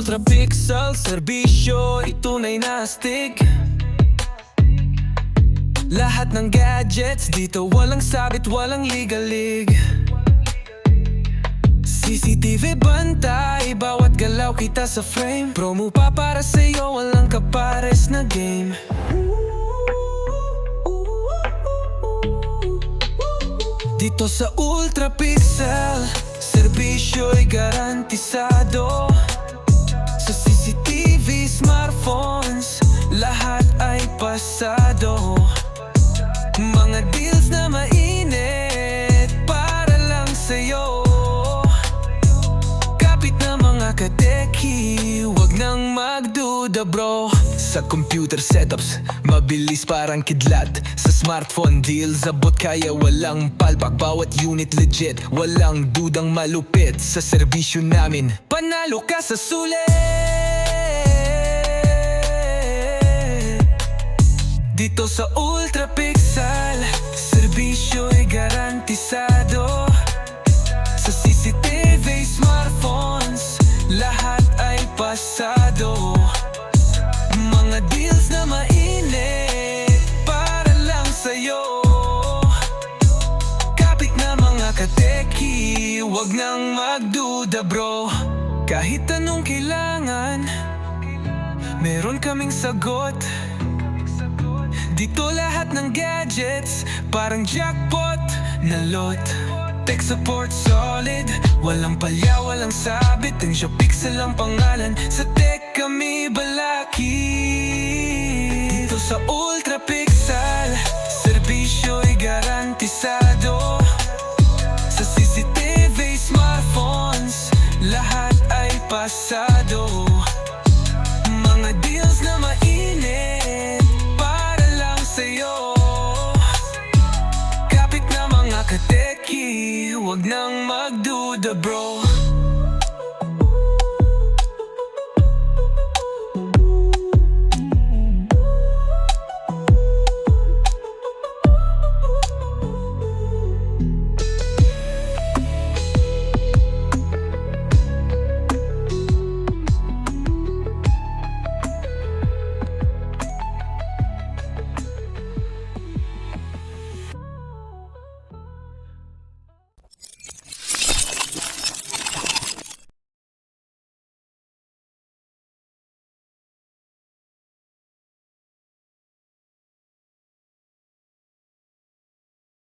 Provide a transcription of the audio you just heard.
Ultra Pixel, serbisyo, tunay na astig. Lahat ng gadgets, dito walang sabit, walang ligalig. CCTV bantay, bawat galaw kita sa frame. Promo pa para sa'yo, walang kapares na game. Dito sa Ultra Pixel, serbisyo'y garantisado. Sa CCTV, smartphones, lahat ay pasado. Mga deals na mainit para lang sa'yo. Kapit na mga kateki, wag nang magduda bro. Sa computer setups, mabilis parang kidlat. Sa smartphone deals, abot kaya walang palpak. Bawat unit legit, walang dudang malupit. Sa serbisyo namin, panalo ka sa sulit. Dito sa Ultra Pixel, serbisyo'y garantisado. Sa CCTV, smartphones, lahat ay pasado. Mga deals na mainit para lang sa'yo. Kapit na mga kateki, wag nang magduda bro. Kahit anong kailangan, meron kaming sagot. Dito lahat ng gadgets, parang jackpot na lot. Tech support solid, walang palya, walang sabit. Ang Pixel ang pangalan, sa tech kami balaki.